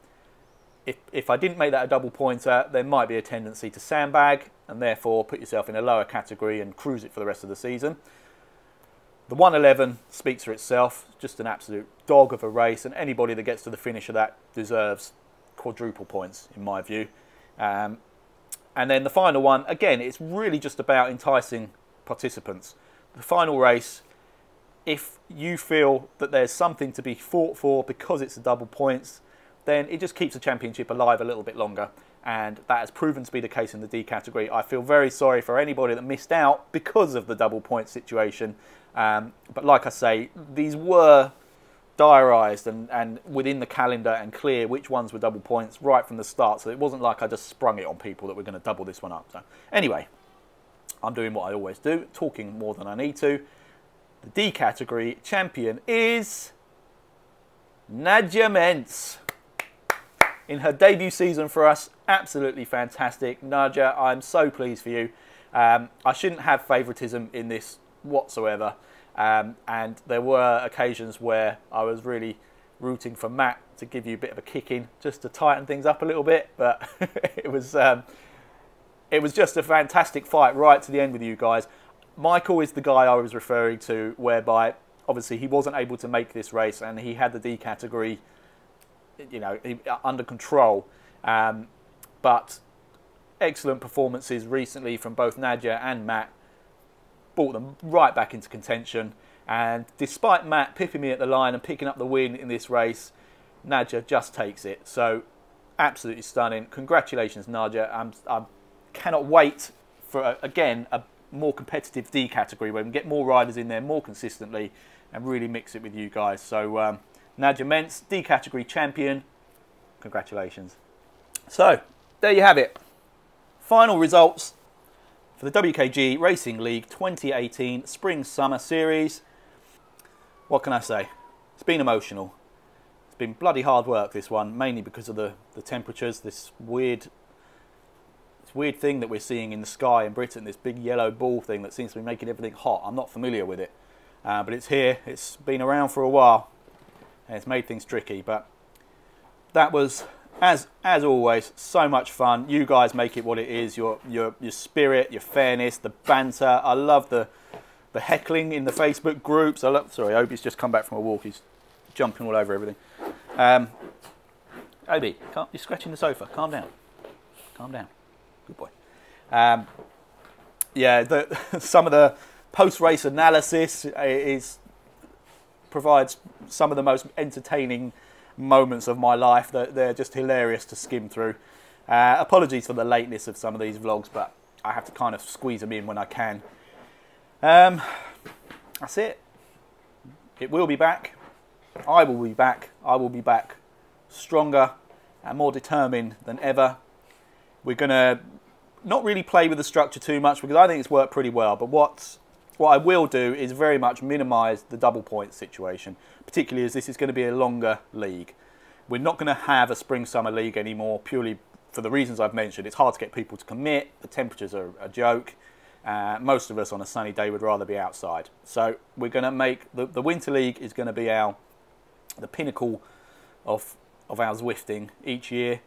If I didn't make that a double pointer, there might be a tendency to sandbag and therefore put yourself in a lower category and cruise it for the rest of the season. The 111 speaks for itself, just an absolute dog of a race, and anybody that gets to the finish of that deserves quadruple points, in my view. And then the final one, again, it's really just about enticing participants. The final race, if you feel that there's something to be fought for because it's a double points, then it just keeps the championship alive a little bit longer. And that has proven to be the case in the D category. I feel very sorry for anybody that missed out because of the double point situation. But like I say, these were diarised and within the calendar and clear which ones were double points right from the start. So it wasn't like I just sprung it on people that we're going to double this one up. So anyway, I'm doing what I always do, talking more than I need to. The D category champion is Nadia Mentz. In her debut season for us, absolutely fantastic. Nadia, I'm so pleased for you. I shouldn't have favouritism in this whatsoever. And there were occasions where I was really rooting for Matt to give you a bit of a kick in, just to tighten things up a little bit. But it was just a fantastic fight right to the end with you guys. Michael is the guy I was referring to, whereby obviously he wasn't able to make this race and he had the D category, you know, under control. But excellent performances recently from both Nadia and Matt brought them right back into contention. And despite Matt pipping me at the line and picking up the win in this race, Nadia just takes it. So absolutely stunning. Congratulations, Nadia. I cannot wait for, again, a more competitive D category where we can get more riders in there more consistently and really mix it with you guys. So Nadia Mentz, D category champion. Congratulations. So there you have it. Final results for the WKG Racing League 2018 Spring-Summer Series. What can I say? It's been emotional. It's been bloody hard work, this one, mainly because of the temperatures, this weird thing that we're seeing in the sky in Britain, this big yellow ball thing that seems to be making everything hot. I'm not familiar with it, but it's here. It's been around for a while, and it's made things tricky. But that was, as always, so much fun. You guys make it what it is. Your spirit, your fairness, the banter. I love the heckling in the Facebook groups. Sorry, Obi's just come back from a walk. He's jumping all over everything. Obi, you're scratching the sofa. Calm down. Calm down. Good boy. Yeah, some of the post-race analysis provides some of the most entertaining moments of my life. They're just hilarious to skim through. Apologies for the lateness of some of these vlogs, but I have to kind of squeeze them in when I can. That's it. It will be back. I will be back. I will be back stronger and more determined than ever. We're going to not really play with the structure too much because I think it's worked pretty well. But what I will do is very much minimise the double point situation, particularly as this is going to be a longer league. We're not going to have a spring-summer league anymore, purely for the reasons I've mentioned. It's hard to get people to commit. The temperatures are a joke. Most of us on a sunny day would rather be outside. So we're going to make the winter league is going to be the pinnacle of our Zwifting each year.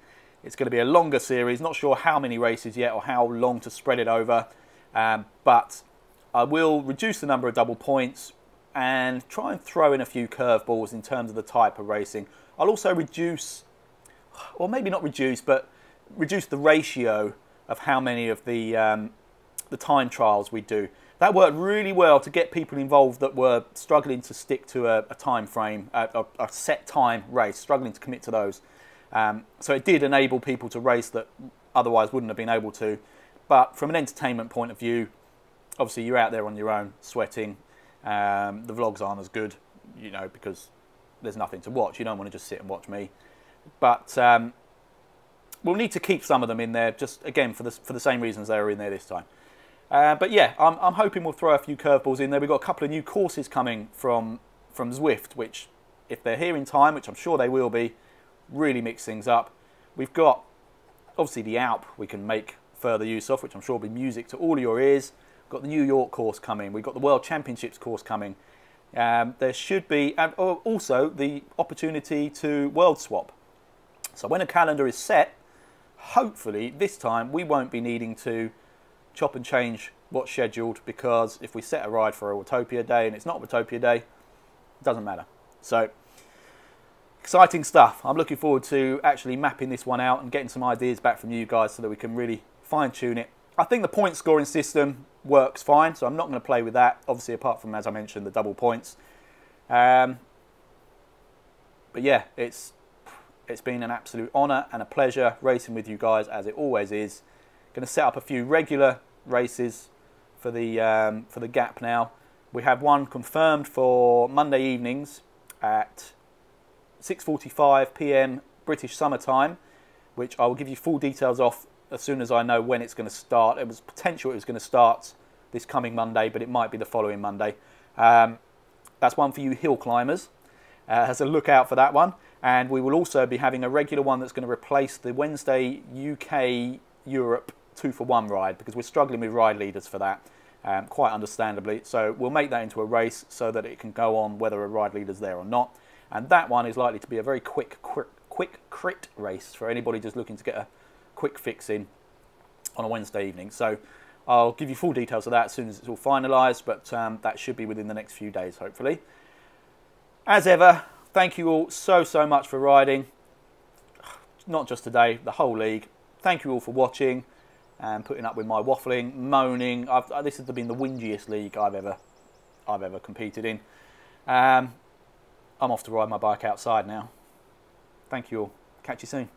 It's going to be a longer series. Not sure how many races yet or how long to spread it over. But I will reduce the number of double points and try and throw in a few curveballs in terms of the type of racing. I'll also reduce, or maybe not reduce, but reduce the ratio of how many of the the time trials we do. That worked really well to get people involved that were struggling to stick to a time frame, a set time race, struggling to commit to those. So it did enable people to race that otherwise wouldn't have been able to. But from an entertainment point of view, obviously you're out there on your own, sweating. The vlogs aren't as good, you know, because there's nothing to watch. You don't want to just sit and watch me. But we'll need to keep some of them in there, just again for the same reasons they were in there this time. But yeah, I'm hoping we'll throw a few curveballs in there. We've got a couple of new courses coming from Zwift, which, if they're here in time, which I'm sure they will be, really mix things up. We've got, obviously, the Alp we can make further use of, which I'm sure will be music to all of your ears. We've got the New York course coming. We've got the World Championships course coming. There should be, and also the opportunity to world swap. So when a calendar is set, hopefully this time we won't be needing to chop and change what's scheduled, because if we set a ride for a Watopia day and it's not Watopia day, it doesn't matter. So exciting stuff. I'm looking forward to actually mapping this one out and getting some ideas back from you guys so that we can really fine-tune it. I think the point scoring system works fine, so I'm not going to play with that, obviously, apart from, as I mentioned, the double points. But yeah, it's been an absolute honour and a pleasure racing with you guys, as it always is. Going to set up a few regular races for the gap now. We have one confirmed for Monday evenings at 6:45 PM British summer time, which I will give you full details of as soon as I know when it's going to start. It was potential it was going to start this coming Monday, but it might be the following Monday. That's one for you hill climbers. So look out for that one. And we will also be having a regular one that's going to replace the Wednesday UK Europe 2-for-1 ride, because we're struggling with ride leaders for that, quite understandably. So we'll make that into a race so that it can go on whether a ride leader's there or not. And that one is likely to be a very quick crit race for anybody just looking to get a quick fix in on a Wednesday evening. So I'll give you full details of that as soon as it's all finalised, but that should be within the next few days, hopefully. As ever, thank you all so much for riding. Not just today, the whole league. Thank you all for watching and putting up with my waffling, moaning. This has been the whingiest league I've ever competed in. I'm off to ride my bike outside now. Thank you all. Catch you soon.